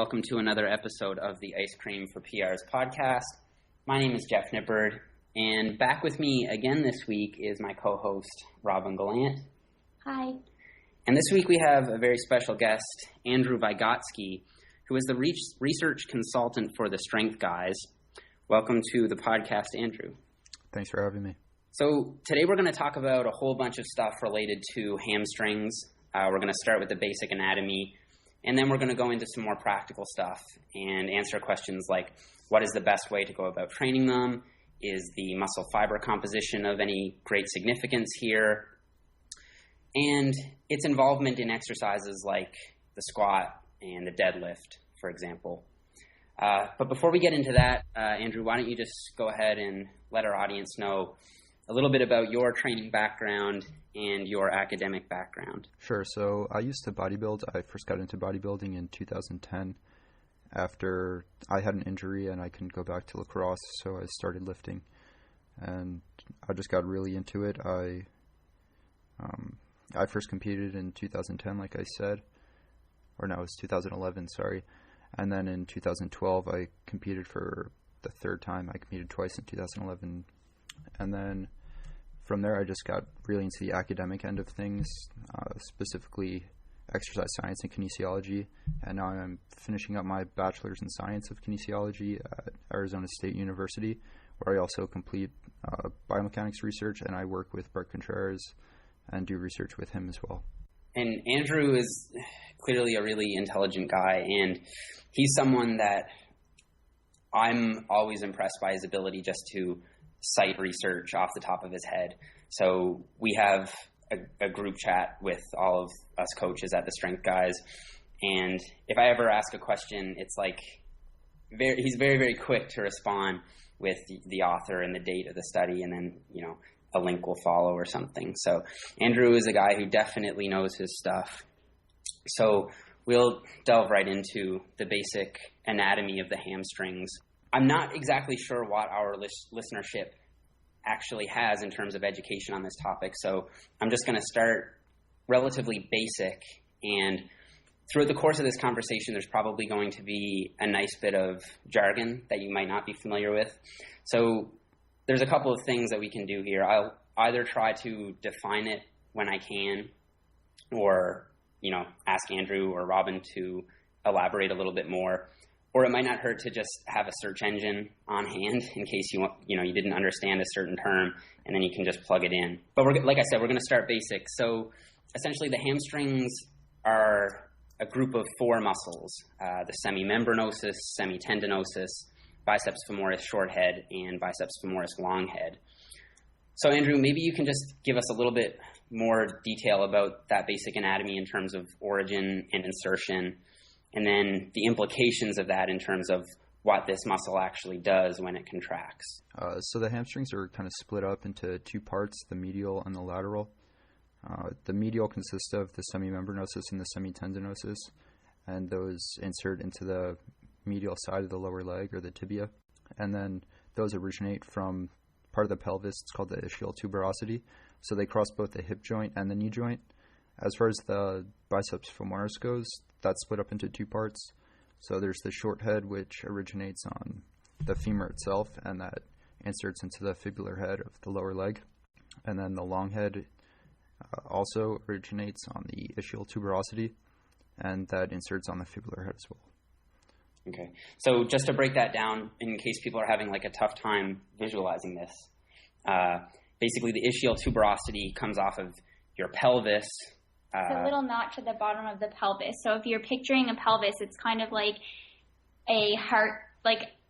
welcome to another episode of the Ice Cream for PRs podcast. My name is Jeff Nippard, and back with me again this week is my co-host, Robin Gallant. Hi. And this week we have a very special guest, Andrew Vigotsky, who is the research consultant for the Strength Guys. Welcome to the podcast, Andrew. Thanks for having me. So today we're going to talk about a whole bunch of stuff related to hamstrings. We're going to start with the basic anatomy, and then we're going to go into some more practical stuff and answer questions like, what is the best way to go about training them? Is the muscle fiber composition of any great significance here? And its involvement in exercises like the squat and the deadlift, for example. But before we get into that, Andrew, why don't you just go ahead and let our audience know a little bit about your training background and your academic background. Sure. So I used to bodybuild. I first got into bodybuilding in 2010 after I had an injury and I couldn't go back to lacrosse, so I started lifting. And I just got really into it. I first competed in 2010, like I said. Or no, it was 2011, sorry. And then in 2012, I competed for the third time. I competed twice in 2011. And then from there, I just got really into the academic end of things, specifically exercise science and kinesiology. And now I'm finishing up my bachelor's in science of kinesiology at Arizona State University, where I also complete biomechanics research, and I work with Bart Contreras and do research with him as well. And Andrew is clearly a really intelligent guy, and he's someone that I'm always impressed by his ability just to cite research off the top of his head. So we have a group chat with all of us coaches at the Strength Guys, and if I ever ask a question, it's like he's very, very quick to respond with the author and the date of the study, and then, a link will follow or something. So Andrew is a guy who definitely knows his stuff. So we'll delve right into the basic anatomy of the hamstrings. I'm not exactly sure what our listenership actually has in terms of education on this topic, so I'm just going to start relatively basic, and throughout the course of this conversation, there's probably going to be a nice bit of jargon that you might not be familiar with. So there's a couple of things that we can do here. I'll either try to define it when I can, or, ask Andrew or Robin to elaborate a little bit more. Or it might not hurt to just have a search engine on hand in case you didn't understand a certain term, and then you can just plug it in. But like I said, we're going to start basic. So essentially the hamstrings are a group of four muscles, the semimembranosus, semitendinosus, biceps femoris short head, and biceps femoris long head. So Andrew, maybe you can just give us a little bit more detail about that basic anatomy in terms of origin and insertion, and then the implications of that in terms of what this muscle actually does when it contracts. So the hamstrings are kind of split up into two parts, the medial and the lateral. The medial consists of the semimembranosus and the semitendinosus, and those insert into the medial side of the lower leg, or the tibia. And then those originate from part of the pelvis. It's called the ischial tuberosity. So they cross both the hip joint and the knee joint. As far as the biceps femoris goes, that's split up into two parts. So there's the short head, which originates on the femur itself, and that inserts into the fibular head of the lower leg. And then the long head also originates on the ischial tuberosity, and that inserts on the fibular head as well. Okay. So just to break that down, in case people are having a tough time visualizing this, basically the ischial tuberosity comes off of your pelvis. It's a little notch at the bottom of the pelvis. So if you're picturing a pelvis, it's kind of like a heart,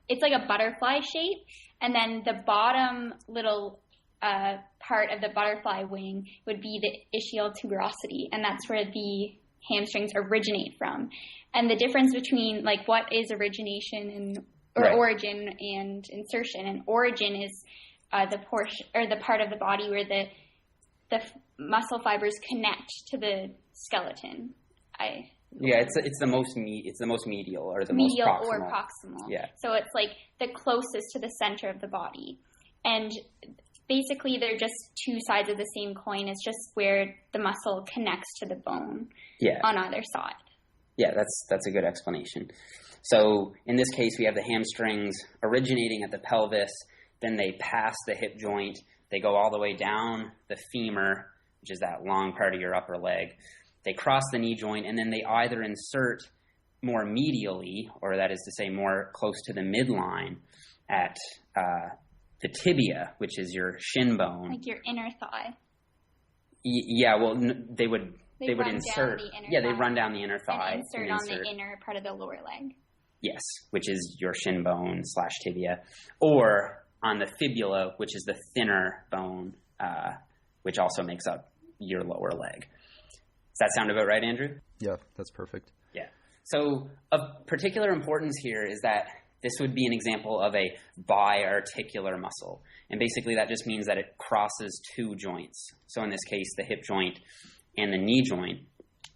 it's like a butterfly shape. And then the bottom little part of the butterfly wing would be the ischial tuberosity. And that's where the hamstrings originate from. And the difference between what is origination origin and insertion. And origin is the portion or the part of the body where the muscle fibers connect to the skeleton. It's the most medial, or the medial most proximal. Or proximal. Yeah. So it's the closest to the center of the body, and basically they're just two sides of the same coin. It's just where the muscle connects to the bone on either side. Yeah, that's a good explanation. So in this case, we have the hamstrings originating at the pelvis, then they pass the hip joint, they go all the way down the femur, which is that long part of your upper leg. They cross the knee joint, and then they either insert more medially, or that is to say more close to the midline at the tibia, which is your shin bone. Like your inner thigh. Yeah, well, they would insert. They run down the inner thigh. And insert on the inner part of the lower leg. Yes, which is your shin bone / tibia. Or on the fibula, which is the thinner bone, which also makes up your lower leg. Does that sound about right, Andrew? Yeah, that's perfect. Yeah. So of particular importance here is that this would be an example of a biarticular muscle. And basically that just means that it crosses two joints. So in this case, the hip joint and the knee joint.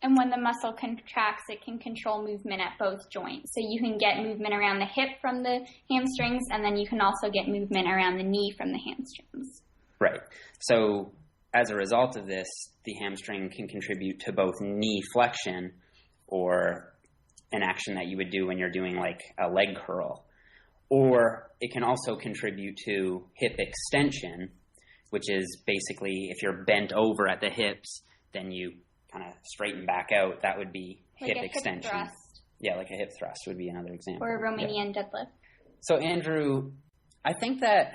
And when the muscle contracts, it can control movement at both joints. So you can get movement around the hip from the hamstrings, and then you can also get movement around the knee from the hamstrings. Right. So as a result of this, the hamstring can contribute to both knee flexion, or an action that you would do when you're doing like a leg curl, or it can also contribute to hip extension, which is basically if you're bent over at the hips, then you kind of straighten back out. That would be like hip extension. Hip thrust. Yeah, like a hip thrust would be another example. Or a Romanian deadlift. So Andrew, I think that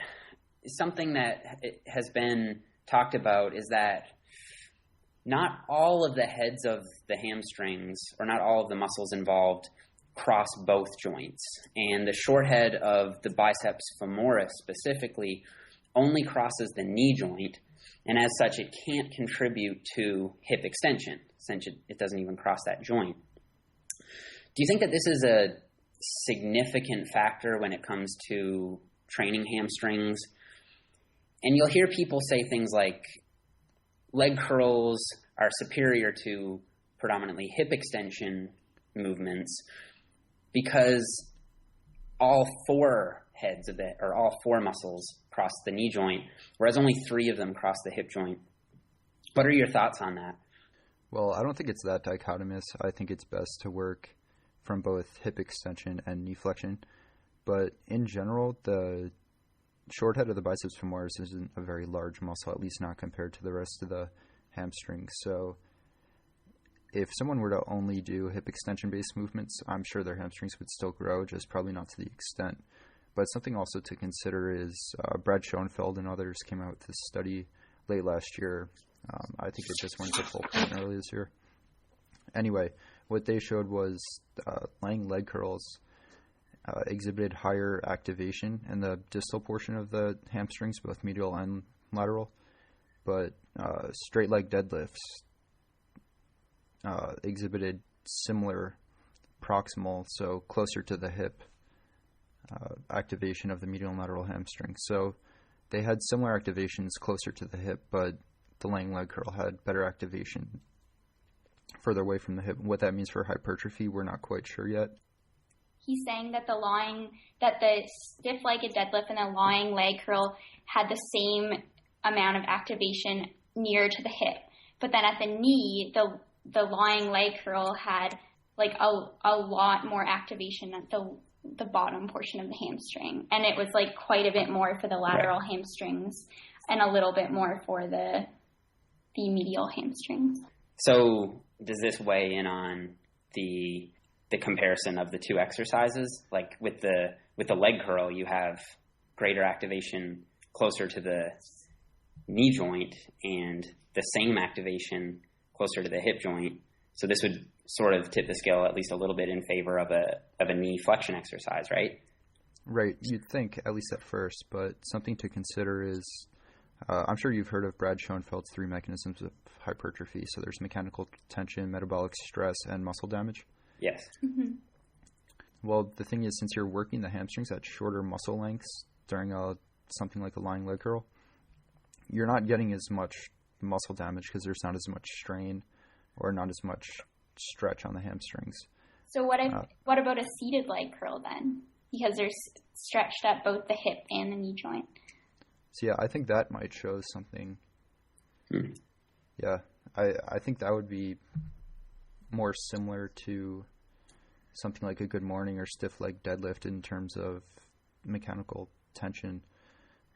something that has been talked about is that not all of the heads of the hamstrings, or not all of the muscles involved, cross both joints. And the short head of the biceps femoris specifically only crosses the knee joint, and as such it can't contribute to hip extension, since it doesn't even cross that joint. Do you think that this is a significant factor when it comes to training hamstrings? And you'll hear people say things like leg curls are superior to predominantly hip extension movements because all four heads of it, or all four muscles, cross the knee joint, whereas only 3 of them cross the hip joint. What are your thoughts on that? Well, I don't think it's that dichotomous. I think it's best to work from both hip extension and knee flexion. But in general, the short head of the biceps femoris isn't a very large muscle, at least not compared to the rest of the hamstring. So if someone were to only do hip extension based movements, I'm sure their hamstrings would still grow, just probably not to the extent. But something also to consider is Brad Schoenfeld and others came out with this study late last year. I think it just went to full print early this year. Anyway, what they showed was lying leg curls exhibited higher activation in the distal portion of the hamstrings, both medial and lateral. But straight leg deadlifts exhibited similar proximal, so closer to the hip, activation of the medial and lateral hamstring. So they had similar activations closer to the hip, but the lying leg curl had better activation further away from the hip. What that means for hypertrophy, we're not quite sure yet. He's saying that the stiff-legged deadlift and the lying leg curl had the same amount of activation near to the hip, but then at the knee, the lying leg curl had like a lot more activation at the bottom portion of the hamstring, and it was like quite a bit more for the lateral hamstrings and a little bit more for the medial hamstrings. So does this weigh in on the comparison of the two exercises? Like with the leg curl, you have greater activation closer to the knee joint and the same activation closer to the hip joint. So this would sort of tip the scale at least a little bit in favor of a knee flexion exercise, right? Right. You'd think, at least at first, but something to consider is, I'm sure you've heard of Brad Schoenfeld's 3 mechanisms of hypertrophy. So there's mechanical tension, metabolic stress, and muscle damage. Yes. Mm-hmm. Well, the thing is, since you're working the hamstrings at shorter muscle lengths during something like a lying leg curl, you're not getting as much muscle damage because there's not as much strain or not as much stretch on the hamstrings. So what about a seated leg curl then? Because they're stretched at both the hip and the knee joint. So yeah, I think that might show something. Yeah, I think that would be more similar to something like a good morning or stiff leg deadlift in terms of mechanical tension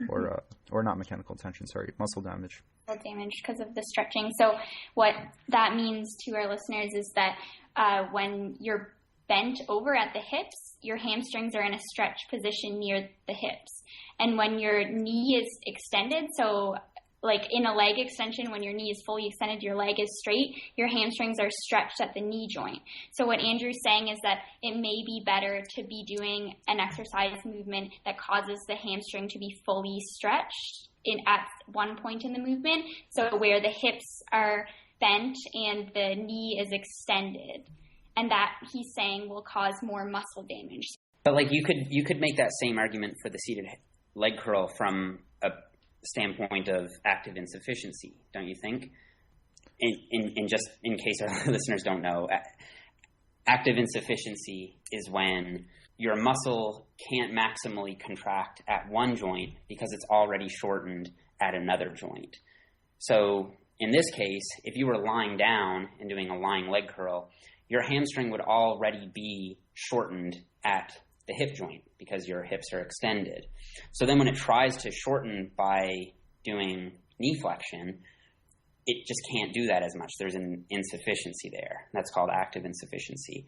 or not mechanical tension, sorry, muscle damage. Damage because of the stretching. So what that means to our listeners is that when you're bent over at the hips, your hamstrings are in a stretch position near the hips. And when your knee is extended, so like in a leg extension, when your knee is fully extended, your leg is straight, your hamstrings are stretched at the knee joint. So what Andrew's saying is that it may be better to be doing an exercise movement that causes the hamstring to be fully stretched at one point in the movement, so where the hips are bent and the knee is extended. And that, he's saying, will cause more muscle damage. But like you could make that same argument for the seated leg curl from a standpoint of active insufficiency, don't you think? In just in case our listeners don't know, active insufficiency is when your muscle can't maximally contract at one joint because it's already shortened at another joint. So in this case, if you were lying down and doing a lying leg curl, your hamstring would already be shortened at the hip joint because your hips are extended. So then when it tries to shorten by doing knee flexion, it just can't do that as much. There's an insufficiency there. That's called active insufficiency.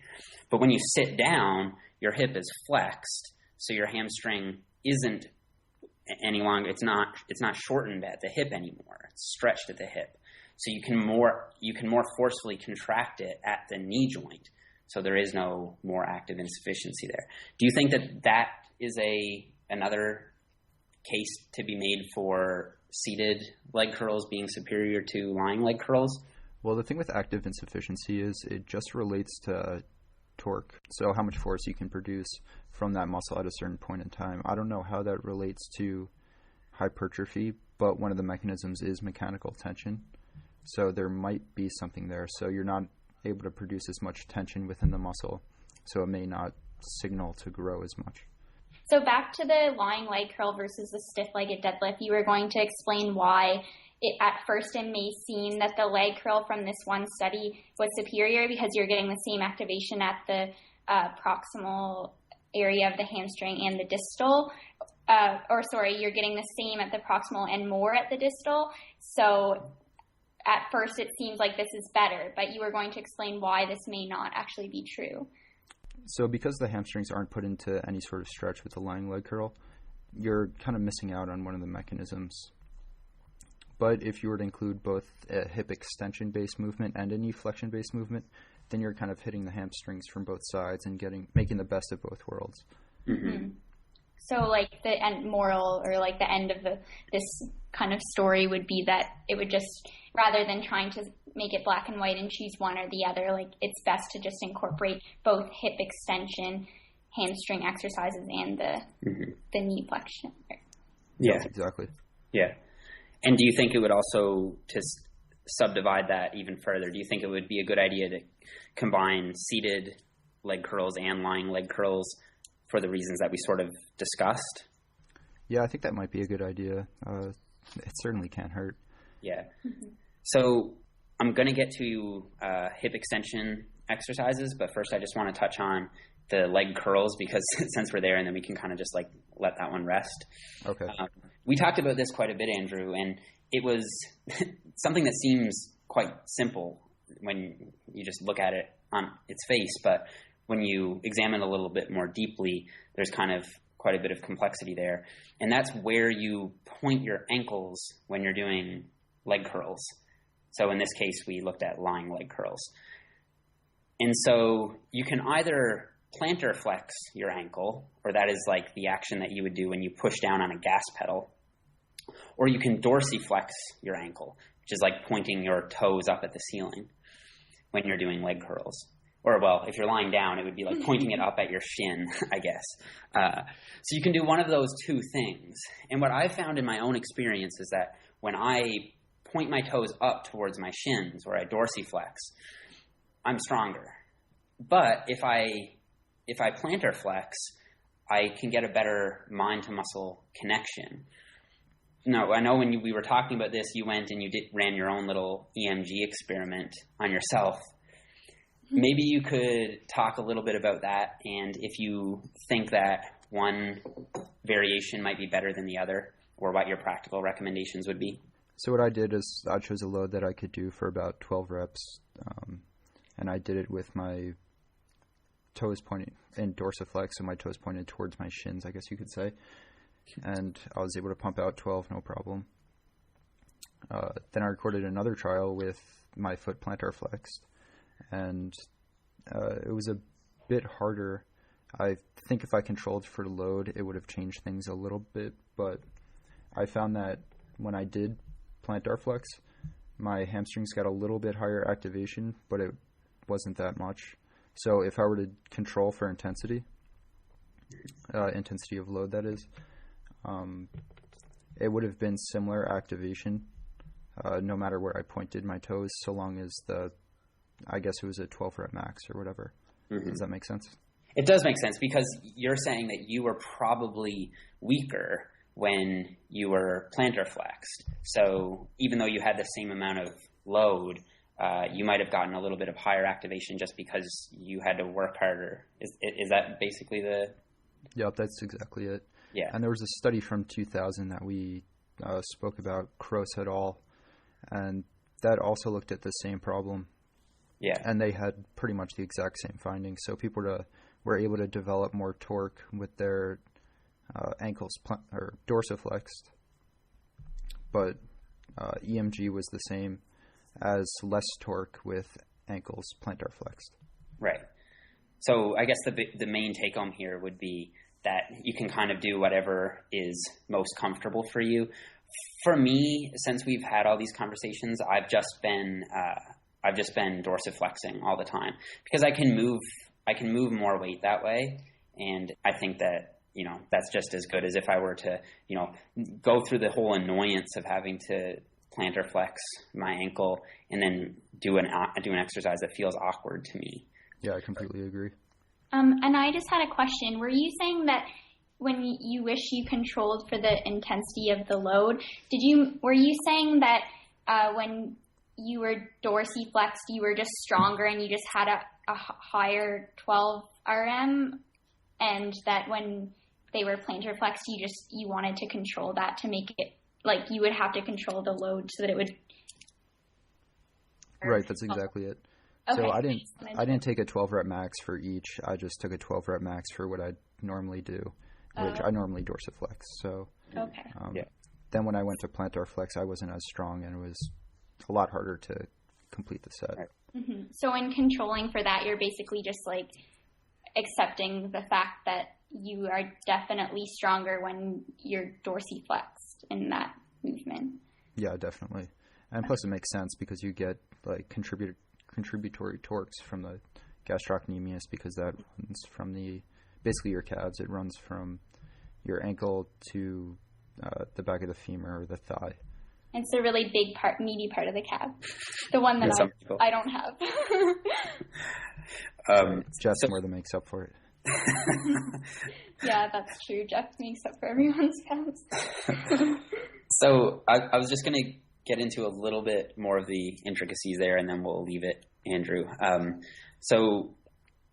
But when you sit down, your hip is flexed, so your hamstring isn't any longer, it's not shortened at the hip anymore. It's stretched at the hip. So you can more forcefully contract it at the knee joint. So there is no more active insufficiency there. Do you think that is another case to be made for seated leg curls being superior to lying leg curls? Well, the thing with active insufficiency is it just relates to torque. So how much force you can produce from that muscle at a certain point in time. I don't know how that relates to hypertrophy, but one of the mechanisms is mechanical tension. So there might be something there. So you're not able to produce as much tension within the muscle. So it may not signal to grow as much. So back to the lying leg curl versus the stiff-legged deadlift, you were going to explain why at first it may seem that the leg curl from this one study was superior because you're getting the same activation at the proximal area of the hamstring and the distal. You're getting the same at the proximal and more at the distal. So at first it seems like this is better, but you were going to explain why this may not actually be true. So because the hamstrings aren't put into any sort of stretch with the lying leg curl, you're kind of missing out on one of the mechanisms. But if you were to include both a hip extension-based movement and a knee flexion-based movement, then you're kind of hitting the hamstrings from both sides and making the best of both worlds. Mm-hmm. So like the end moral or like the end of this kind of story would be that it would just, rather than trying to make it black and white and choose one or the other, like it's best to just incorporate both hip extension, hamstring exercises and the knee flexion. Yeah, exactly. Yeah. And do you think it would also, to subdivide that even further, do you think it would be a good idea to combine seated leg curls and lying leg curls for the reasons that we sort of discussed? Yeah, I think that might be a good idea. It certainly can't hurt. Yeah. Mm-hmm. So I'm going to get to hip extension exercises, but first I just want to touch on the leg curls because since we're there, and then we can kind of just like let that one rest. Okay. We talked about this quite a bit, Andrew, and it was something that seems quite simple when you just look at it on its face, but when you examine a little bit more deeply, there's kind of quite a bit of complexity there. And that's where you point your ankles when you're doing leg curls. So in this case, we looked at lying leg curls. And so you can either plantar flex your ankle, or that is like the action that you would do when you push down on a gas pedal, or you can dorsiflex your ankle, which is like pointing your toes up at the ceiling when you're doing leg curls. Or, well, if you're lying down, it would be like pointing it up at your shin, I guess. So you can do one of those two things. And what I've found in my own experience is that when I point my toes up towards my shins, or I dorsiflex, I'm stronger. But if I plantar flex, I can get a better mind-to-muscle connection. No, I know when we were talking about this, you went and you ran your own little EMG experiment on yourself. maybe you could talk a little bit about that, and if you think that one variation might be better than the other, or what your practical recommendations would be. So what I did is I chose a load that I could do for about 12 reps, and I did it with my toes pointing in dorsiflex, so my toes pointed towards my shins, I guess you could say, and I was able to pump out 12, no problem. Then I recorded another trial with my foot plantar flexed, and it was a bit harder. I think if I controlled for load, it would have changed things a little bit, but I found that when I did plantar flex, my hamstrings got a little bit higher activation, but it wasn't that much. So if I were to control for intensity of load, that is, it would have been similar activation no matter where I pointed my toes, so long as I guess it was a 12 rep max or whatever. Mm-hmm. Does that make sense? It does make sense, because you're saying that you were probably weaker when you were plantar flexed. So even though you had the same amount of load, you might have gotten a little bit of higher activation just because you had to work harder. Is that basically the... Yep, that's exactly it. Yeah. And there was a study from 2000 that we spoke about, Kroos et al., and that also looked at the same problem. Yeah. And they had pretty much the exact same findings. So people were able to develop more torque with their ankles or dorsiflexed, but EMG was the same as less torque with ankles plantar flexed. Right. So I guess the main take home here would be that you can kind of do whatever is most comfortable for you. For me, since we've had all these conversations, I've just been dorsiflexing all the time, because I can move more weight that way, and I think that, you know, that's just as good as if I were to, you know, go through the whole annoyance of having to plantar flex my ankle and then do an exercise that feels awkward to me. Yeah, I completely agree. And I just had a question. Were you saying that when you wish you controlled for the intensity of the load, were you saying that when you were dorsiflexed, you were just stronger and you just had a higher 12 RM, and that when they were plantar flexed, you wanted to control that to make it, like, you would have to control the load so that it would... Right, that's exactly it. Okay. So I didn't take a 12 rep max for each. I just took a 12 rep max for what I normally do, which I normally dorsiflex. So okay. Then when I went to plantar flex, I wasn't as strong, and it was a lot harder to complete the set. Mm-hmm. So in controlling for that, you're basically just like accepting the fact that you are definitely stronger when you're dorsiflexed in that movement. Yeah, definitely. And plus it makes sense because you get like contributory torques from the gastrocnemius, because that runs from basically your calves. It runs from your ankle to the back of the femur or the thigh. It's a really big meaty part of the calf. The one that I don't have. Jeff more than makes up for it. Yeah, that's true. Jeff makes up for everyone's calves. So I was just going to get into a little bit more of the intricacies there, and then we'll leave it, Andrew. So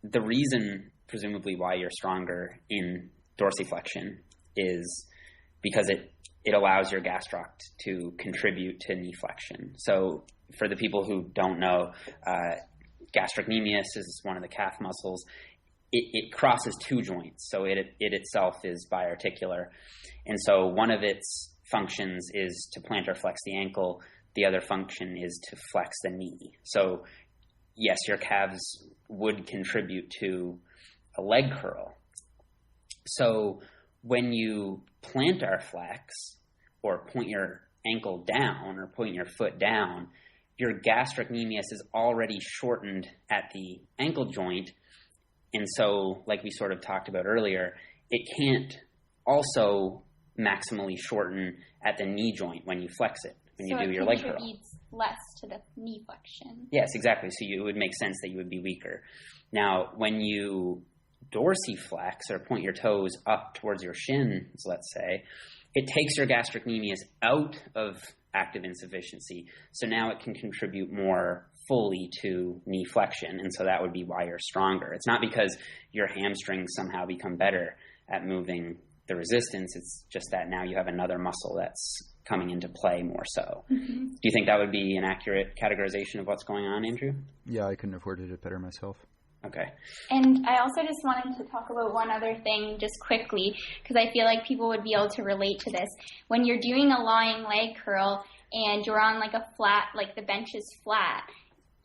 the reason, presumably, why you're stronger in dorsiflexion is because it allows your gastroc to contribute to knee flexion. So for the people who don't know, gastrocnemius is one of the calf muscles. It crosses two joints, so it itself is biarticular. And so one of its functions is to plantar flex the ankle. The other function is to flex the knee. So yes, your calves would contribute to a leg curl. So when you plantar flex or point your ankle down or point your foot down, your gastrocnemius is already shortened at the ankle joint. And so, like we sort of talked about earlier, it can't also maximally shorten at the knee joint when you flex it, when you do your leg curl. So it contributes less to the knee flexion. Yes, exactly. So it would make sense that you would be weaker. Now, when you dorsiflex or point your toes up towards your shins, let's say, it takes your gastrocnemius out of active insufficiency. So now it can contribute more fully to knee flexion. And so that would be why you're stronger. It's not because your hamstrings somehow become better at moving the resistance. It's just that now you have another muscle that's coming into play more so. Mm-hmm. Do you think that would be an accurate categorization of what's going on, Andrew? Yeah, I couldn't have worded it better myself. Okay. And I also just wanted to talk about one other thing just quickly, because I feel like people would be able to relate to this. When you're doing a lying leg curl and you're on like a flat, like the bench is flat,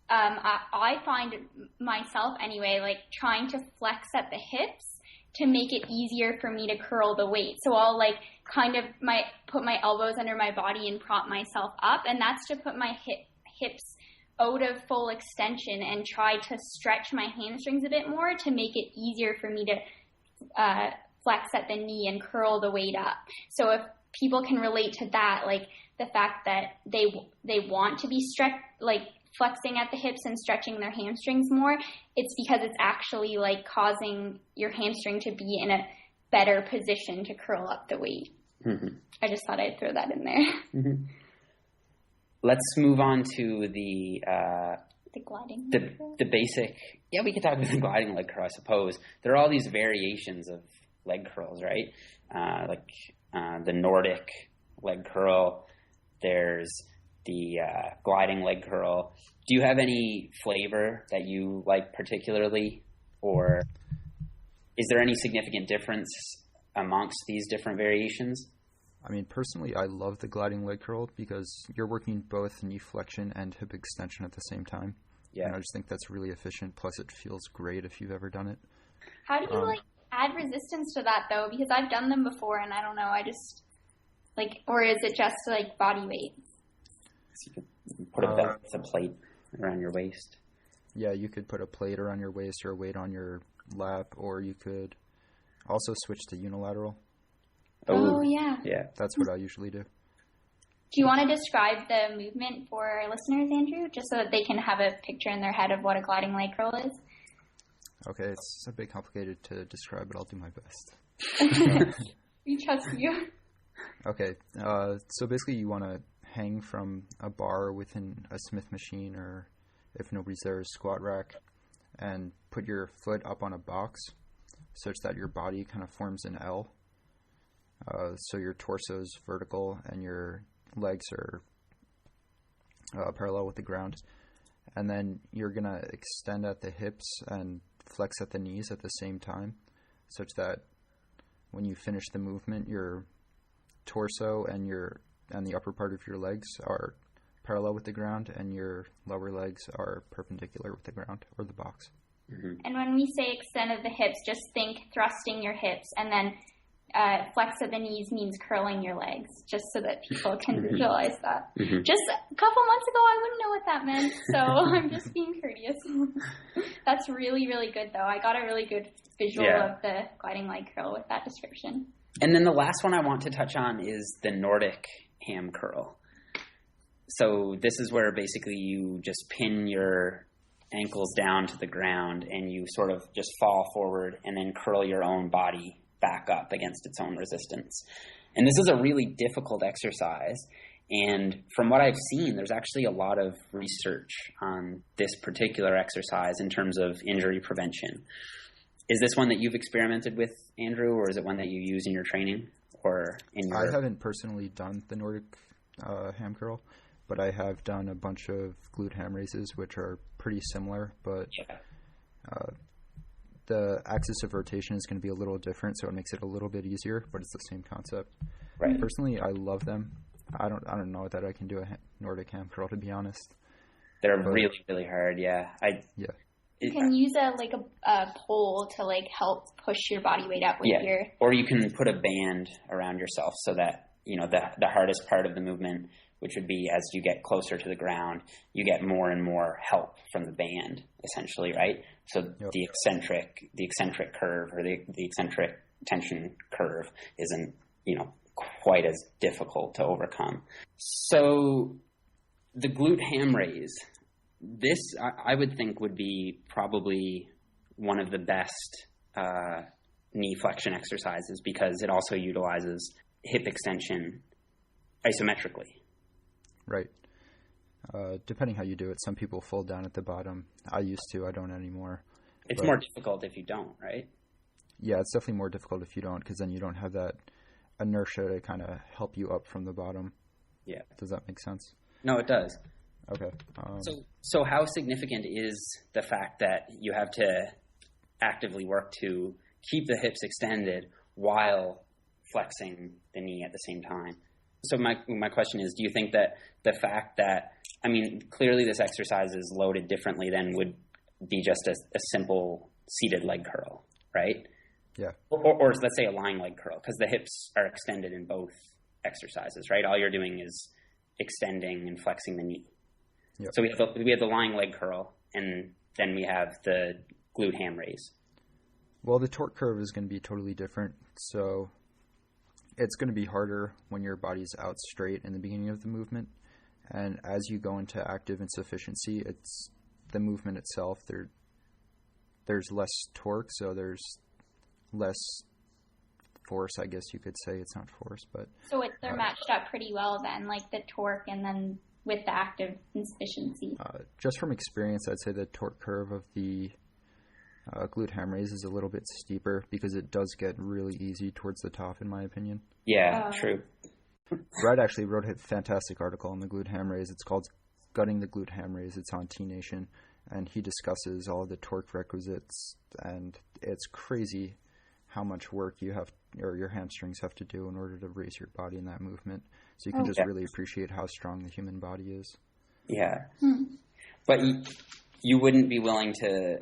I find myself anyway, like trying to flex at the hips to make it easier for me to curl the weight. So I'll like kind of put my elbows under my body and prop myself up, and that's to put my hips out of full extension and try to stretch my hamstrings a bit more to make it easier for me to flex at the knee and curl the weight up. So if people can relate to that, like the fact that they want to be flexing at the hips and stretching their hamstrings more, it's because it's actually like causing your hamstring to be in a better position to curl up the weight. Mm-hmm. I just thought I'd throw that in there. Mm-hmm. Let's move on to the gliding the basic. Yeah, we could talk about the gliding leg curl, I suppose. There are all these variations of leg curls, right? The Nordic leg curl. There's the gliding leg curl. Do you have any flavor that you like particularly, or is there any significant difference amongst these different variations? I mean, personally, I love the gliding leg curl because you're working both knee flexion and hip extension at the same time. Yeah. And I just think that's really efficient. Plus, it feels great if you've ever done it. How do you add resistance to that though? Because I've done them before, and I don't know. I just or is it just like body weight? So you could put a plate around your waist. Yeah, you could put a plate around your waist or a weight on your lap, or you could also switch to unilateral. Oh, yeah. Yeah, that's what I usually do. Do you want to describe the movement for our listeners, Andrew, just so that they can have a picture in their head of what a gliding leg curl is? Okay, it's a bit complicated to describe, but I'll do my best. We trust you. Okay, so basically you want to hang from a bar within a Smith machine, or if nobody's there, a squat rack, and put your foot up on a box such that your body kind of forms an L. So your torso is vertical and your legs are parallel with the ground. And then you're going to extend at the hips and flex at the knees at the same time, such that when you finish the movement, your torso and the upper part of your legs are parallel with the ground and your lower legs are perpendicular with the ground or the box. Mm-hmm. And when we say extend of the hips, just think thrusting your hips, and then flex of the knees means curling your legs, just so that people can visualize that. Mm-hmm. Just a couple months ago, I wouldn't know what that meant, so I'm just being courteous. That's really, really good, though. I got a really good visual of the gliding leg curl with that description. And then the last one I want to touch on is the Nordic ham curl. So this is where basically you just pin your ankles down to the ground and you sort of just fall forward and then curl your own body back up against its own resistance. And this is a really difficult exercise. And from what I've seen, there's actually a lot of research on this particular exercise in terms of injury prevention. Is this one that you've experimented with, Andrew, or is it one that you use in your training or in your... I haven't personally done the Nordic ham curl, but I have done a bunch of glute ham raises, which are pretty similar, but the axis of rotation is going to be a little different, so it makes it a little bit easier, but it's the same concept. Right. Personally, I love them. I don't know that I can do a Nordic ham curl, to be honest. They're really, really hard, yeah. You can use a pole to help push your body weight up with your... Or you can put a band around yourself so that, the hardest part of the movement, which would be as you get closer to the ground, you get more and more help from the band, essentially, right? So the eccentric curve or the eccentric tension curve isn't, quite as difficult to overcome. So the glute ham raise, this I would think would be probably one of the best knee flexion exercises because it also utilizes hip extension isometrically. Right. Depending how you do it, some people fold down at the bottom. I used to. I don't anymore. It's more difficult if you don't, right? Yeah, it's definitely more difficult if you don't, because then you don't have that inertia to kind of help you up from the bottom. Yeah. Does that make sense? No, it does. Okay. So how significant is the fact that you have to actively work to keep the hips extended while flexing the knee at the same time? So my question is, do you think that the fact that, I mean, clearly this exercise is loaded differently than would be just a simple seated leg curl, right? Yeah. Or let's say a lying leg curl, because the hips are extended in both exercises, right? All you're doing is extending and flexing the knee. Yep. So we have the lying leg curl, and then we have the glute ham raise. Well, the torque curve is going to be totally different. So it's going to be harder when your body's out straight in the beginning of the movement. And as you go into active insufficiency, it's the movement itself. There's less torque, so there's less force, I guess you could say. It's not force, but... So they're matched up pretty well then, like the torque and then with the active insufficiency. Just from experience, I'd say the torque curve of the glute ham raise is a little bit steeper because it does get really easy towards the top, in my opinion. Yeah, true. Brad actually wrote a fantastic article on the glute ham raise. It's called Gutting the Glute Ham Raise. It's on T Nation, and he discusses all the torque requisites, and it's crazy how much work you have, or your hamstrings have to do in order to raise your body in that movement. So you can just really appreciate how strong the human body is. Yeah. But you wouldn't be willing to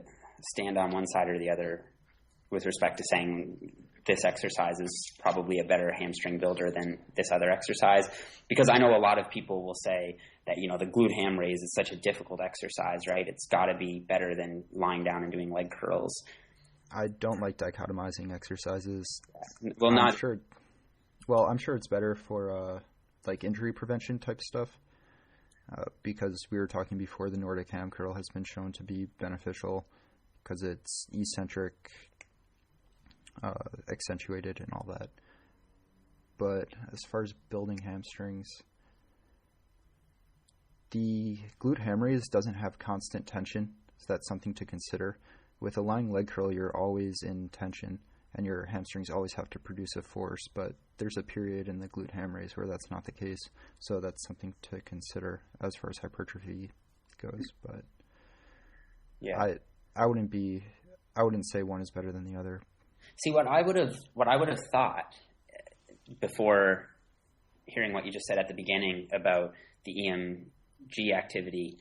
stand on one side or the other with respect to saying this exercise is probably a better hamstring builder than this other exercise, because I know a lot of people will say that, you know, the glute ham raise is such a difficult exercise, right? It's got to be better than lying down and doing leg curls. I don't like dichotomizing exercises. Well, I'm sure it's better for like injury prevention type stuff, because we were talking before, the Nordic ham curl has been shown to be beneficial because it's eccentric, accentuated and all that. But as far as building hamstrings, the glute ham raise doesn't have constant tension, so that's something to consider. With a lying leg curl, you're always in tension, and your hamstrings always have to produce a force, but there's a period in the glute ham raise where that's not the case, so that's something to consider as far as hypertrophy goes. But yeah, I wouldn't say one is better than the other. See, what I would have thought before hearing what you just said at the beginning about the EMG activity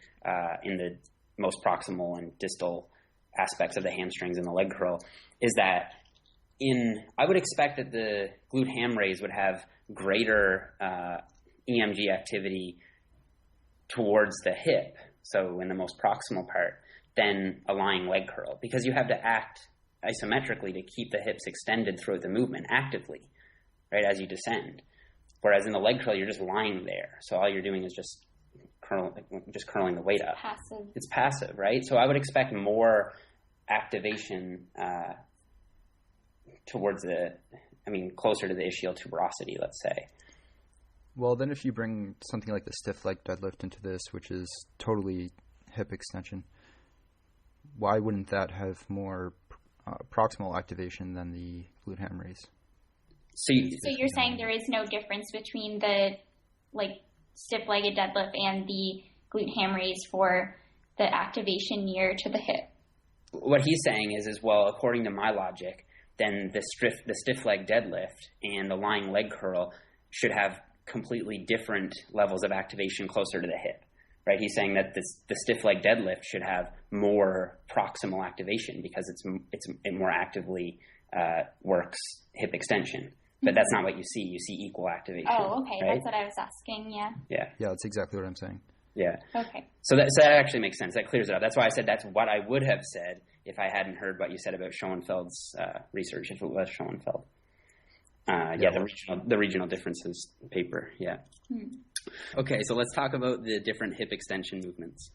in the most proximal and distal aspects of the hamstrings and the leg curl is that I would expect that the glute ham raise would have greater EMG activity towards the hip, so in the most proximal part, than a lying leg curl, because you have to act isometrically to keep the hips extended throughout the movement actively, right, as you descend. Whereas in the leg curl, you're just lying there, so all you're doing is just curling the weight up. Passive. It's passive, right? So I would expect more activation towards closer to the ischial tuberosity, let's say. Well, then if you bring something like the stiff leg deadlift into this, which is totally hip extension, why wouldn't that have more proximal activation than the glute ham raise? So you're saying there is no difference between the stiff-legged deadlift and the glute ham raise for the activation near to the hip? What he's saying is well, according to my logic, then the stiff leg deadlift and the lying leg curl should have completely different levels of activation closer to the hip, right? He's saying that the stiff leg deadlift should have more proximal activation because it more actively works hip extension. But that's not what you see. You see equal activation. Oh, okay. Right? That's what I was asking, yeah. Yeah. Yeah, that's exactly what I'm saying. Yeah. Okay. So that actually makes sense. That clears it up. That's why I said that's what I would have said if I hadn't heard what you said about Schoenfeld's research, if it was Schoenfeld. The regional differences paper, yeah. Okay, so let's talk about the different hip extension movements.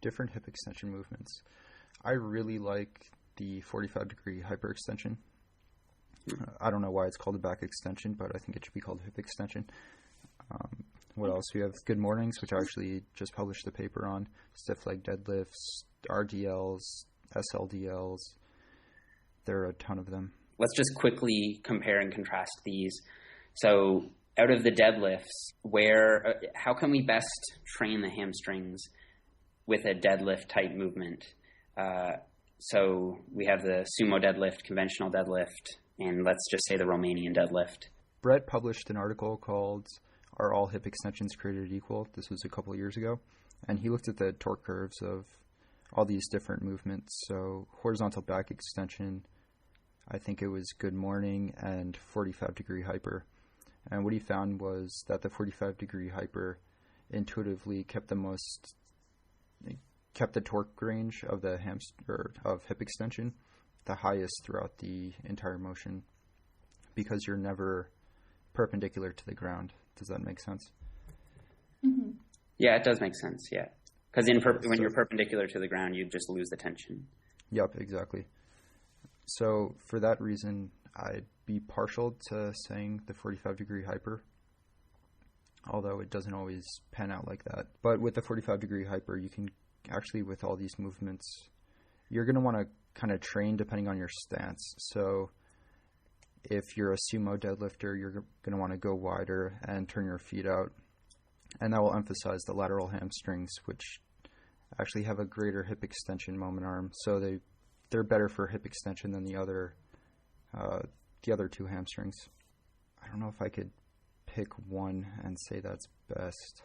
Different hip extension movements. I really like the 45-degree hyperextension. I don't know why it's called a back extension, but I think it should be called hip extension. What else? We have good mornings, which I actually just published the paper on. Stiff leg deadlifts, RDLs, SLDLs. There are a ton of them. Let's just quickly compare and contrast these. So out of the deadlifts, how can we best train the hamstrings with a deadlift type movement? So we have the sumo deadlift, conventional deadlift, and let's just say the Romanian deadlift. Brett published an article called Are All Hip Extensions Created Equal? This was a couple of years ago. And he looked at the torque curves of all these different movements. So horizontal back extension, I think it was good morning, and 45-degree hyper. And what he found was that the 45-degree hyper intuitively kept the torque range of the of hip extension the highest throughout the entire motion, because you're never perpendicular to the ground. Does that make sense? Mm-hmm. Yeah, it does make sense. Yeah, because when you're perpendicular to the ground, you just lose the tension. Yep, exactly. So for that reason, I'd be partial to saying the 45-degree hyper, although it doesn't always pan out like that. But with the 45-degree hyper, you can actually, with all these movements, you're going to want to kind of train depending on your stance. So if you're a sumo deadlifter, you're going to want to go wider and turn your feet out. And that will emphasize the lateral hamstrings, which actually have a greater hip extension moment arm. So they're better for hip extension than the other two hamstrings. I don't know if I could pick one and say that's best.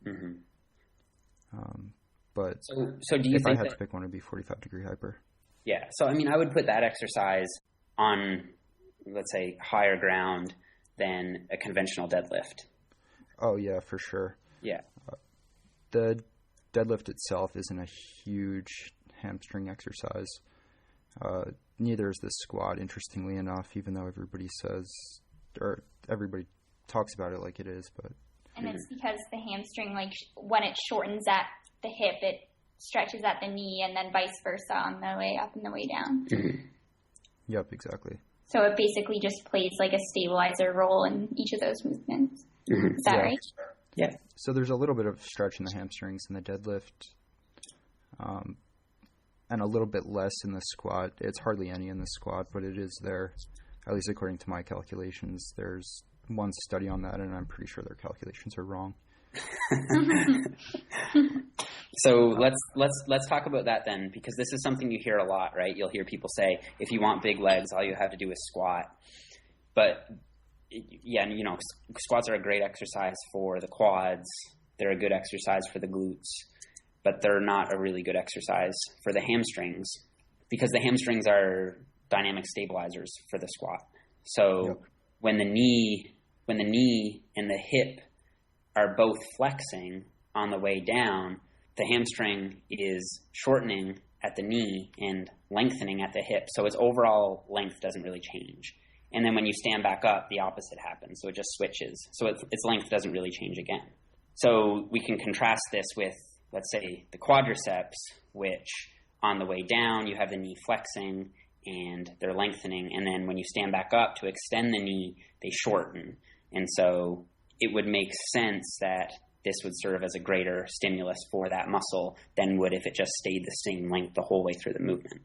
Mm-hmm. But so do you if think I had to pick one, it would be 45-degree hyper. Yeah. So, I mean, I would put that exercise on, let's say, higher ground than a conventional deadlift. Oh, yeah, for sure. Yeah. The deadlift itself isn't a huge hamstring exercise. Neither is the squat, interestingly enough, even though everybody talks about it like it is. And it's because the hamstring, like when it shortens at the hip, it stretches at the knee, and then vice versa on the way up and the way down. Mm-hmm. Yep, exactly. So it basically just plays like a stabilizer role in each of those movements. Mm-hmm. Is that right? Yeah. So there's a little bit of stretch in the hamstrings in the deadlift, and a little bit less in the squat. It's hardly any in the squat, but it is there, at least according to my calculations. There's one study on that, and I'm pretty sure their calculations are wrong. So let's talk about that then, because this is something you hear a lot, right? You'll hear people say, if you want big legs, all you have to do is squat. But yeah, you know, squats are a great exercise for the quads. They're a good exercise for the glutes, but they're not a really good exercise for the hamstrings, because the hamstrings are dynamic stabilizers for the squat. So yep. when the knee and the hip are both flexing on the way down, the hamstring is shortening at the knee and lengthening at the hip. So its overall length doesn't really change. And then when you stand back up, the opposite happens. So it just switches. So its length doesn't really change again. So we can contrast this with, let's say, the quadriceps, which on the way down, you have the knee flexing and they're lengthening. And then when you stand back up to extend the knee, they shorten. And so it would make sense that this would serve as a greater stimulus for that muscle than would if it just stayed the same length the whole way through the movement.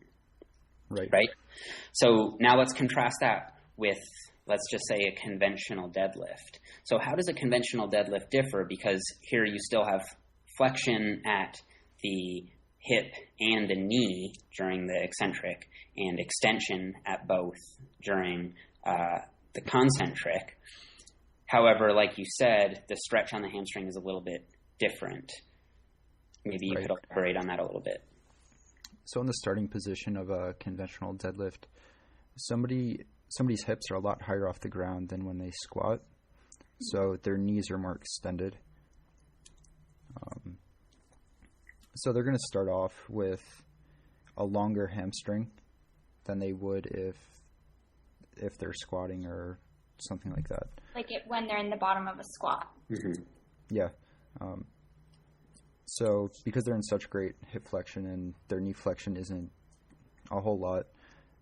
Right? So now let's contrast that with, let's just say, a conventional deadlift. So how does a conventional deadlift differ? Because here you still have flexion at the hip and the knee during the eccentric, and extension at both during the concentric. However, like you said, the stretch on the hamstring is a little bit different. Maybe you could elaborate on that a little bit. So in the starting position of a conventional deadlift, somebody's hips are a lot higher off the ground than when they squat. So their knees are more extended. So they're going to start off with a longer hamstring than they would if they're squatting or something like that. Like when they're in the bottom of a squat. Mm-hmm. Yeah. So because they're in such great hip flexion and their knee flexion isn't a whole lot,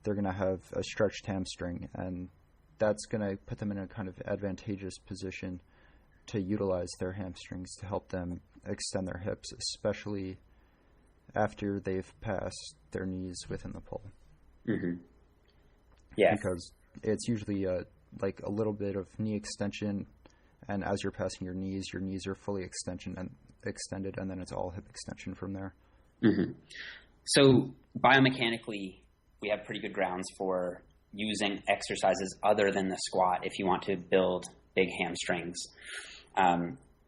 they're going to have a stretched hamstring, and that's going to put them in a kind of advantageous position to utilize their hamstrings to help them extend their hips, especially after they've passed their knees within the pole. Mm-hmm. Yeah. Because it's usually like a little bit of knee extension, and as you're passing your knees are fully extended, and then it's all hip extension from there. Mm-hmm. So biomechanically, we have pretty good grounds for using exercises other than the squat if you want to build big hamstrings.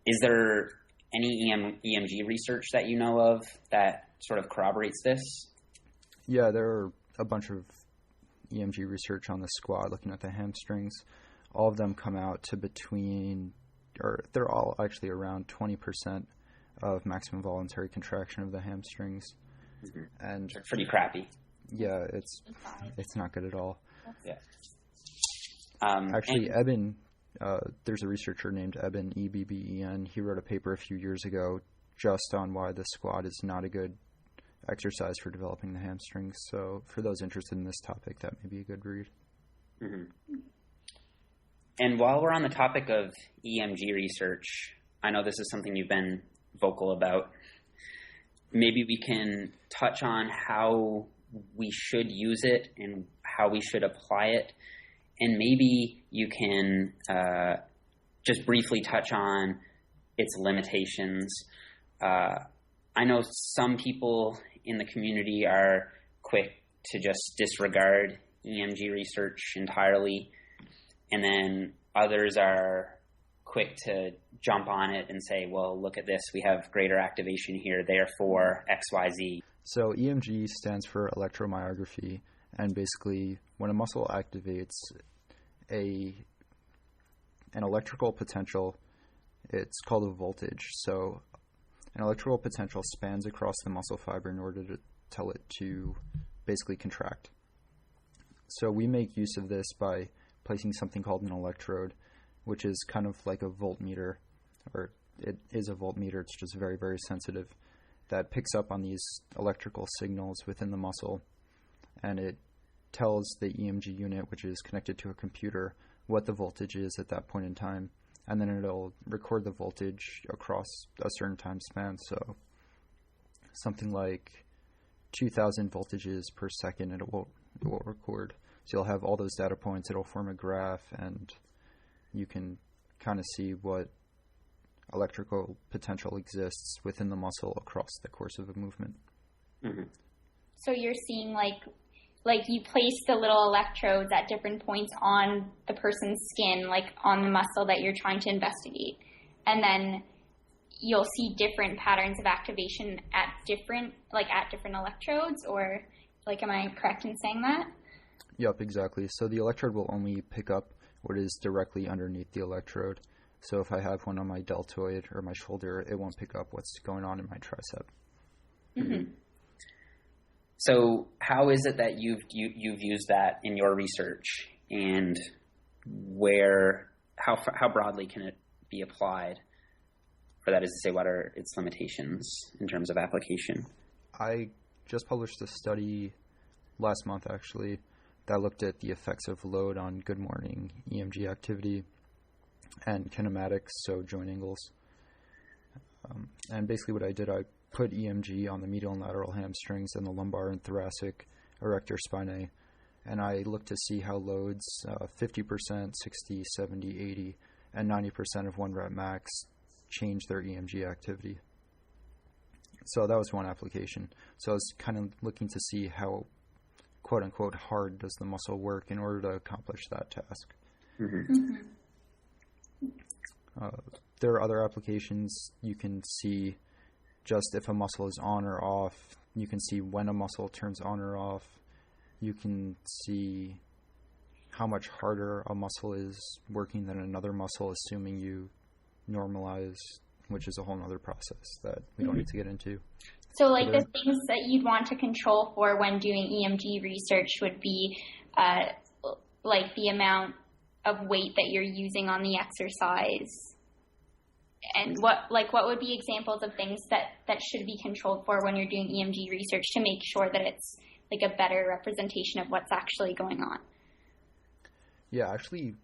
Is there any EMG research that you know of that sort of corroborates this? Yeah, there are a bunch of EMG research on the squat looking at the hamstrings. All of them come out to they're all actually around 20% of maximum voluntary contraction of the hamstrings. Mm-hmm. And they're pretty crappy. Yeah, it's not good at all. Yeah. Actually, Eben, there's a researcher named Eben, Ebben. He wrote a paper a few years ago just on why the squat is not a good exercise for developing the hamstrings. So for those interested in this topic, that may be a good read. Mm-hmm. And while we're on the topic of EMG research, I know this is something you've been vocal about. Maybe we can touch on how we should use it and how we should apply it. And maybe you can just briefly touch on its limitations. I know some people in the community are quick to just disregard EMG research entirely, and then others are quick to jump on it and say, well, look at this, we have greater activation here, therefore XYZ. So EMG stands for electromyography, and basically when a muscle activates an electrical potential, it's called a voltage. So an electrical potential spans across the muscle fiber in order to tell it to basically contract. So we make use of this by placing something called an electrode, which is kind of like a voltmeter, or it is a voltmeter, it's just very, very sensitive, that picks up on these electrical signals within the muscle, and it tells the EMG unit, which is connected to a computer, what the voltage is at that point in time, and then it'll record the voltage across a certain time span. So something like 2,000 voltages per second it will record. So you'll have all those data points, it'll form a graph, and you can kind of see what electrical potential exists within the muscle across the course of a movement. Mm-hmm. So you're seeing like you place the little electrodes at different points on the person's skin, like on the muscle that you're trying to investigate. And then you'll see different patterns of activation at different electrodes, or am I correct in saying that? Yep, exactly. So the electrode will only pick up what is directly underneath the electrode. So if I have one on my deltoid or my shoulder, it won't pick up what's going on in my tricep. Mm-hmm. So how is it that you've used that in your research, and how broadly can it be applied? For that is to say, what are its limitations in terms of application? I just published a study last month, actually, that looked at the effects of load on good morning EMG activity and kinematics, so joint angles. And basically what I did, I put EMG on the medial and lateral hamstrings and the lumbar and thoracic erector spinae, and I looked to see how loads 50%, 60, 70, 80, and 90% of 1 rep max change their EMG activity. So that was one application. So I was kind of looking to see how, quote unquote, hard does the muscle work in order to accomplish that task. Mm-hmm. Mm-hmm. There are other applications. You can see just if a muscle is on or off. You can see when a muscle turns on or off. You can see how much harder a muscle is working than another muscle, assuming you normalize, which is a whole other process that we don't need to get into. So the things that you'd want to control for when doing EMG research would be the amount of weight that you're using on the exercise. And what would be examples of things that should be controlled for when you're doing EMG research to make sure that it's a better representation of what's actually going on? Yeah, actually,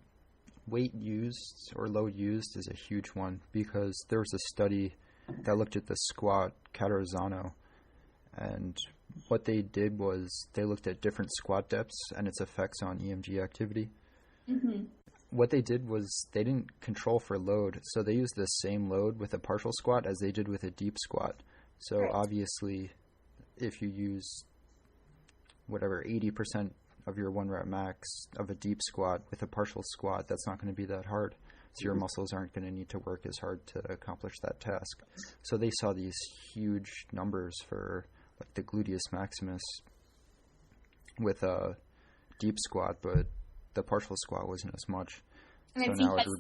weight used or load used is a huge one, because there was a study that looked at the squat Caterzano, and what they did was they looked at different squat depths and its effects on EMG activity. Mm-hmm. What they did was they didn't control for load, so they used the same load with a partial squat as they did with a deep squat. So right. Obviously, if you use whatever 80% of your 1 rep max of a deep squat with a partial squat, that's not going to be that hard. So your muscles aren't going to need to work as hard to accomplish that task. So they saw these huge numbers for like the gluteus maximus with a deep squat, but the partial squat wasn't as much. And it's So because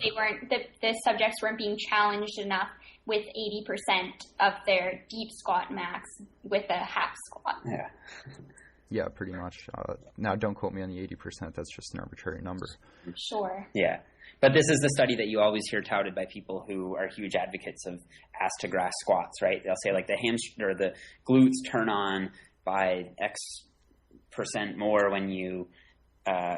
the subjects weren't being challenged enough with 80% of their deep squat max with a half squat. Yeah. Yeah, pretty much. Now, don't quote me on the 80%. That's just an arbitrary number. Sure. Yeah. But this is the study that you always hear touted by people who are huge advocates of ass to grass squats, right? They'll say like the glutes turn on by X percent more when you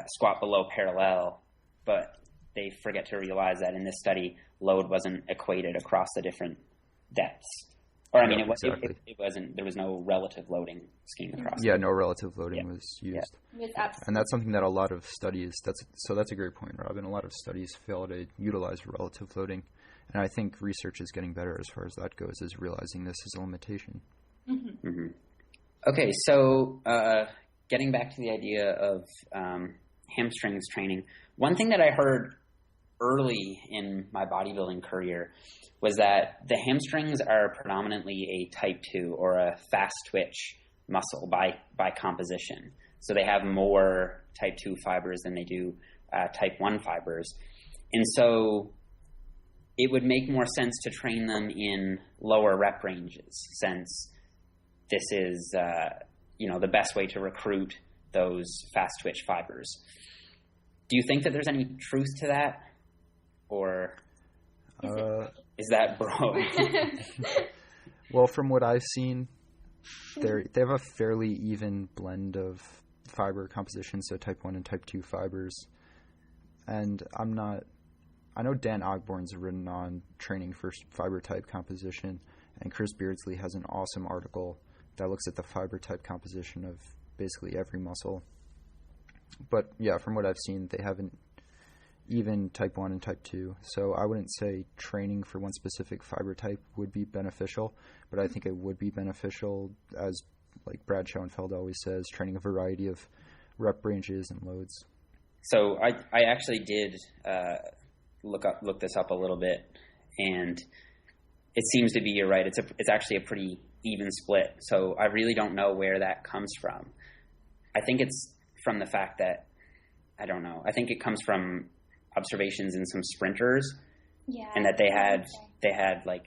squat below parallel, but they forget to realize that in this study, load wasn't equated across the different depths. Or, I mean, exactly. it wasn't, there was no relative loading scheme across. Yeah, no relative loading was used. Yeah. And that's something that a lot of studies, that's a great point, Robin. A lot of studies fail to utilize relative loading. And I think research is getting better as far as that goes, is realizing this is a limitation. Mm-hmm. Mm-hmm. Okay, so getting back to the idea of hamstrings training, one thing that I heard early in my bodybuilding career was that the hamstrings are predominantly a type 2 or a fast twitch muscle by composition. So they have more type 2 fibers than they do type 1 fibers. And so it would make more sense to train them in lower rep ranges, since this is the best way to recruit those fast twitch fibers. Do you think that there's any truth to that? Or is that broad? Well, from what I've seen, they have a fairly even blend of fiber composition, so type 1 and type 2 fibers. And I know Dan Ogborn's written on training for fiber type composition, and Chris Beardsley has an awesome article that looks at the fiber type composition of basically every muscle. But yeah, from what I've seen, they haven't even type 1 and type 2. So I wouldn't say training for one specific fiber type would be beneficial, but I think it would be beneficial, as like Brad Schoenfeld always says, training a variety of rep ranges and loads. So I actually did look this up a little bit, and it seems to be, you're right, it's actually a pretty even split. So I really don't know where that comes from. I think it's from the fact that, I don't know, I think it comes from observations in some sprinters, and that they had like,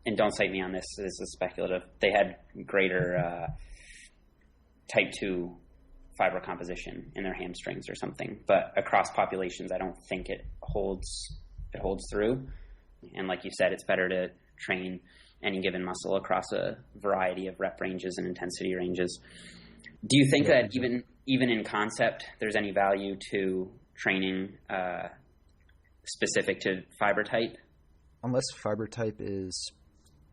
and don't cite me on this, this is speculative, they had greater type 2 fiber composition in their hamstrings or something. But across populations, I don't think it holds through. And like you said, it's better to train any given muscle across a variety of rep ranges and intensity ranges. Do you think that even in concept, there's any value to training specific to fiber type? Unless fiber type is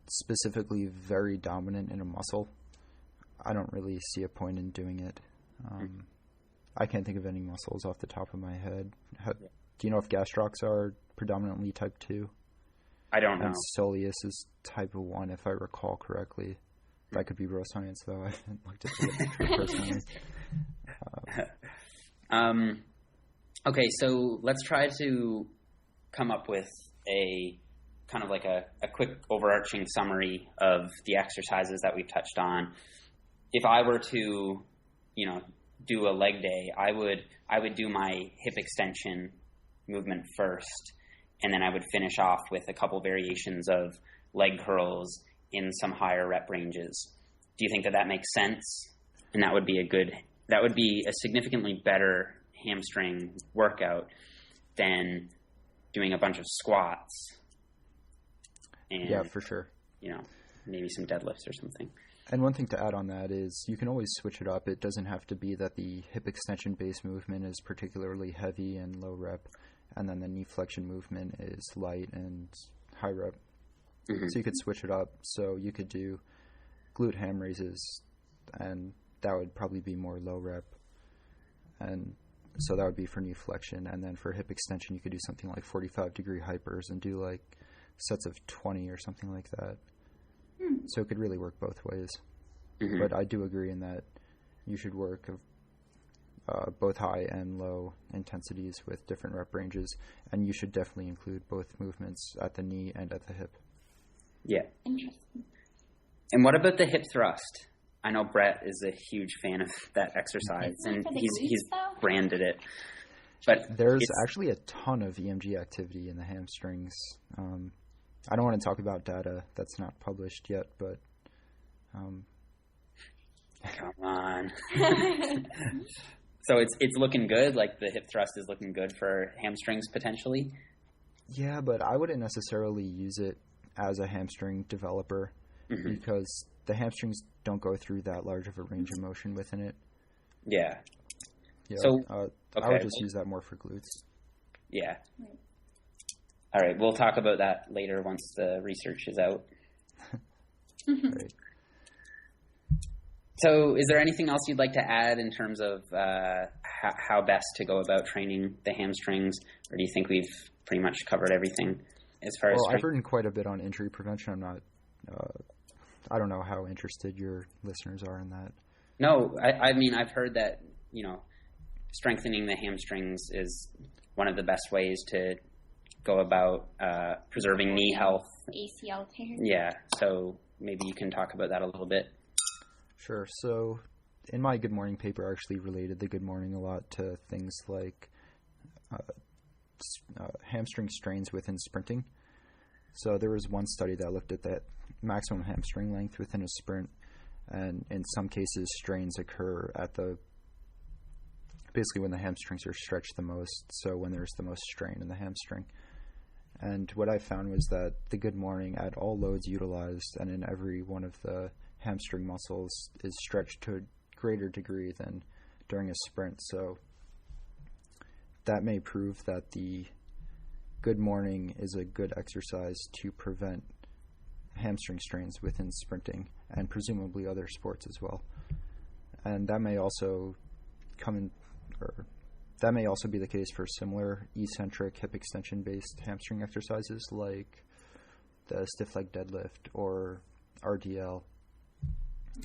specifically very dominant in a muscle, I don't really see a point in doing it. I can't think of any muscles off the top of my head. Do you know if gastrocs are predominantly type 2? I don't know. And soleus is type 1, if I recall correctly. That could be bro science, though. I haven't looked at the personally. Okay, so let's try to come up with a kind of like a quick overarching summary of the exercises that we've touched on. If I were to, do a leg day, I would do my hip extension movement first, and then I would finish off with a couple variations of leg curls in some higher rep ranges. Do you think that makes sense? And that would be a significantly better hamstring workout than doing a bunch of squats and, yeah, for sure, maybe some deadlifts or something. And one thing to add on that is you can always switch it up. It doesn't have to be that the hip extension base movement is particularly heavy and low rep, and then the knee flexion movement is light and high rep. Mm-hmm. So you could switch it up. So you could do glute ham raises, and that would probably be more low rep. And so that would be for knee flexion. And then for hip extension, you could do something like 45-degree hypers and do like sets of 20 or something like that. So it could really work both ways. Mm-hmm. But I do agree in that you should work both high and low intensities with different rep ranges, and you should definitely include both movements at the knee and at the hip. Yeah. Interesting. And what about the hip thrust? I know Brett is a huge fan of that exercise, and he's branded it. But there's actually a ton of EMG activity in the hamstrings. I don't want to talk about data that's not published yet, but come on. So it's looking good. Like the hip thrust is looking good for hamstrings potentially. Yeah, but I wouldn't necessarily use it as a hamstring developer because the hamstrings don't go through that large of a range of motion within it. Yeah. So I would just use that more for glutes. Yeah. All right, we'll talk about that later once the research is out. Right. So is there anything else you'd like to add in terms of how best to go about training the hamstrings, or do you think we've pretty much covered everything as far as strength? I've written quite a bit on injury prevention. I don't know how interested your listeners are in that. No, I mean, I've heard that, strengthening the hamstrings is one of the best ways to go about preserving knee health. ACL tear. Yeah, so maybe you can talk about that a little bit. Sure. So in my Good Morning paper, I actually related the Good Morning a lot to things like hamstring strains within sprinting. So there was one study that looked at that maximum hamstring length within a sprint, and in some cases strains occur at basically when the hamstrings are stretched the most, so when there's the most strain in the hamstring. And what I found was that the Good Morning at all loads utilized and in every one of the hamstring muscles is stretched to a greater degree than during a sprint. So that may prove that the Good Morning is a good exercise to prevent hamstring strains within sprinting and presumably other sports as well. And that may also be the case for similar eccentric hip extension based hamstring exercises like the stiff leg deadlift or RDL.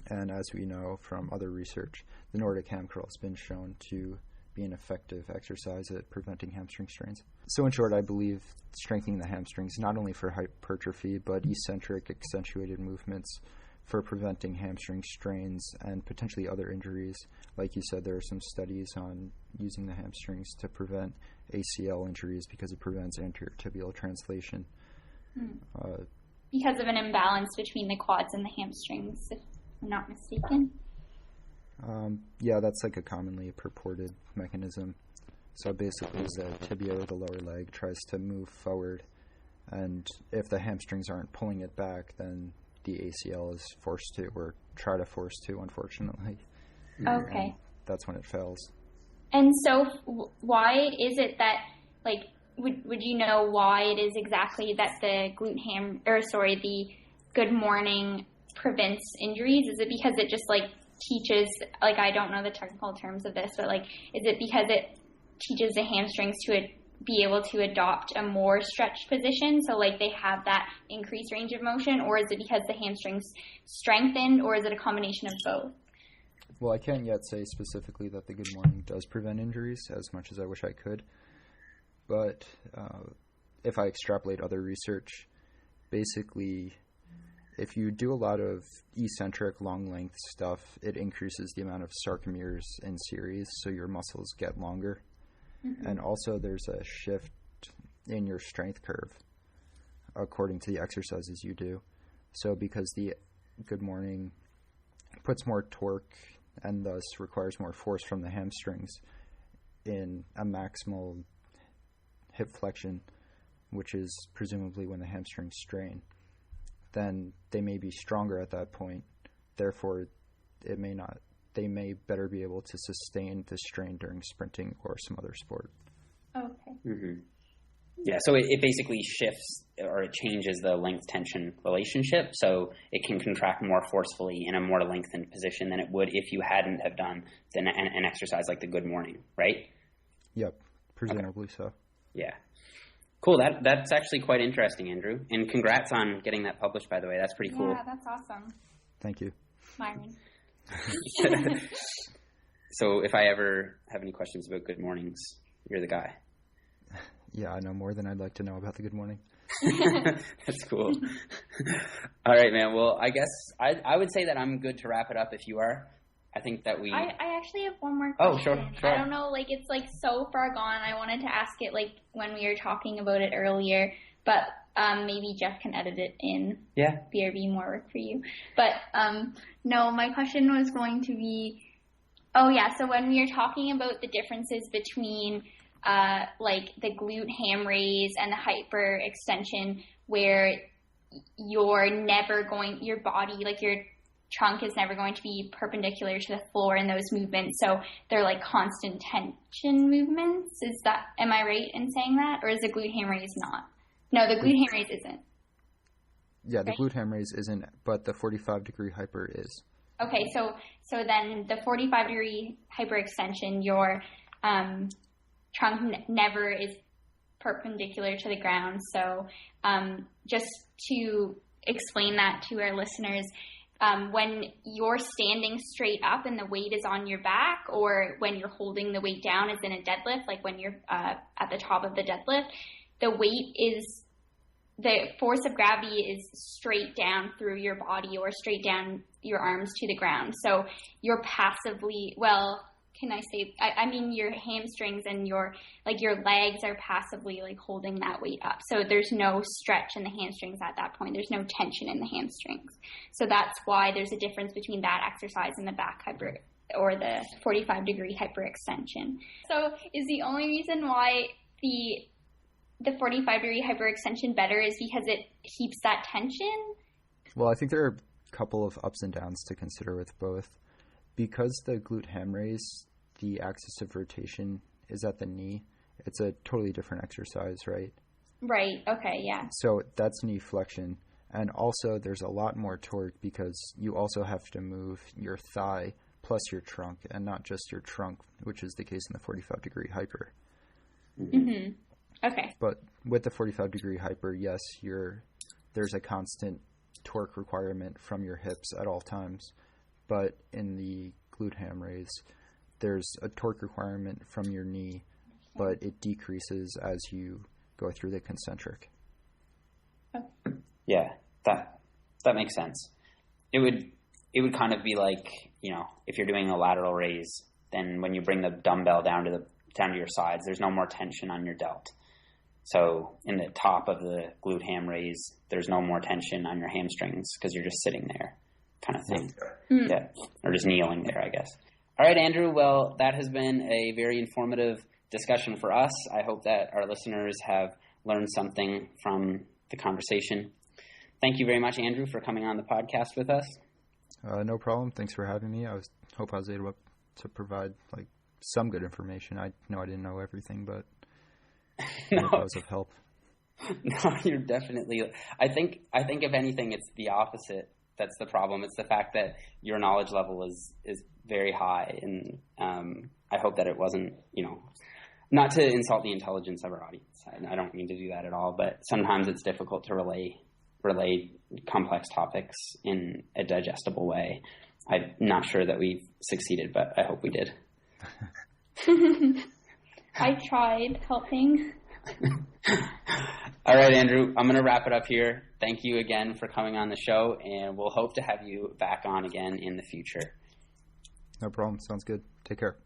And as we know from other research, the Nordic ham curl has been shown to be an effective exercise at preventing hamstring strains. So in short, I believe strengthening the hamstrings not only for hypertrophy but eccentric accentuated movements for preventing hamstring strains and potentially other injuries. Like you said, there are some studies on using the hamstrings to prevent ACL injuries because it prevents anterior tibial translation. Because of an imbalance between the quads and the hamstrings, if I'm not mistaken. Yeah, that's like a commonly purported mechanism. So basically the tibia or the lower leg tries to move forward, and if the hamstrings aren't pulling it back, then the ACL is forced to, or try to force to, unfortunately. Okay. And that's when it fails. And so why is it that, would you know why it is exactly that the the Good Morning prevents injuries? Is it because it just, teaches, I don't know the technical terms of this, but, is it because it teaches the hamstrings to be able to adopt a more stretched position, so they have that increased range of motion, or is it because the hamstrings strengthened, or is it a combination of both? Well, I can't yet say specifically that the Good Morning does prevent injuries as much as I wish I could, but if I extrapolate other research, basically if you do a lot of eccentric long length stuff, it increases the amount of sarcomeres in series, so your muscles get longer. And also there's a shift in your strength curve according to the exercises you do. So because the Good Morning puts more torque and thus requires more force from the hamstrings in a maximal hip flexion, which is presumably when the hamstrings strain, then they may be stronger at that point, therefore they may better be able to sustain the strain during sprinting or some other sport. Okay. Mm-hmm. Yeah, so it basically shifts or it changes the length-tension relationship, so it can contract more forcefully in a more lengthened position than it would if you hadn't have done an exercise like the good morning, right? Yep, presumably so. Yeah. Cool, that's actually quite interesting, Andrew. And congrats on getting that published, by the way. That's pretty cool. Yeah, that's awesome. Thank you. Myron. So if I ever have any questions about good mornings, you're the guy. Yeah, I know more than I'd like to know about the good morning. That's cool. All right, man. Well, I guess I would say that I'm good to wrap it up if you are. I think that we... I actually have one more question. Oh, sure. I don't know, like, it's, like, so far gone. I wanted to ask it, like, when we were talking about it earlier, but maybe Jeff can edit it in. Yeah. BRB, more work for you. But, no, my question was going to be, so when we were talking about the differences between, like, the glute ham raise and the hyper extension, where your body, like, your trunk is never going to be perpendicular to the floor in those movements, so they're like constant tension movements. Am I right in saying that, or is the glute ham raise not? No, the glute ham raise isn't. Yeah, the glute ham raise isn't, but the 45-degree hyper is. Okay, so then the 45-degree hyperextension, your trunk never is perpendicular to the ground. So just to explain that to our listeners, when you're standing straight up and the weight is on your back, or when you're holding the weight down as in a deadlift, like when you're at the top of the deadlift, the force of gravity is straight down through your body or straight down your arms to the ground. So you're passively, your hamstrings and your legs are passively like holding that weight up. So there's no stretch in the hamstrings at that point. There's no tension in the hamstrings. So that's why there's a difference between that exercise and the back hyper or the 45-degree hyperextension. So is the only reason why the 45-degree hyperextension better is because it keeps that tension? Well, I think there are a couple of ups and downs to consider with both. Because the glute ham raise, the axis of rotation is at the knee, it's a totally different exercise, right? Right, okay, yeah. So that's knee flexion. And also there's a lot more torque because you also have to move your thigh plus your trunk and not just your trunk, which is the case in the 45-degree hyper. Mm-hmm. Okay. But with the 45-degree hyper, yes, there's a constant torque requirement from your hips at all times. But in the glute ham raise, there's a torque requirement from your knee, but it decreases as you go through the concentric. Yeah, that makes sense. It would kind of be like, if you're doing a lateral raise, then when you bring the dumbbell down to your sides, there's no more tension on your delt. So in the top of the glute ham raise, there's no more tension on your hamstrings because you're just sitting there, kind of thing. Mm. Yeah, or just kneeling there, I guess. All right, Andrew. Well, that has been a very informative discussion for us. I hope that our listeners have learned something from the conversation. Thank you very much, Andrew, for coming on the podcast with us. No problem. Thanks for having me. Hope I was able to provide some good information. I know I didn't know everything, but I hope I was of help. No, you're definitely. I think if anything, it's the opposite. That's the problem. It's the fact that your knowledge level is very high, and I hope that it wasn't, not to insult the intelligence of our audience. I don't mean to do that at all, but sometimes it's difficult to relay complex topics in a digestible way. I'm not sure that we've succeeded, but I hope we did. I tried helping. All right, Andrew, I'm going to wrap it up here. Thank you again for coming on the show, and we'll hope to have you back on again in the future. No problem. Sounds good. Take care.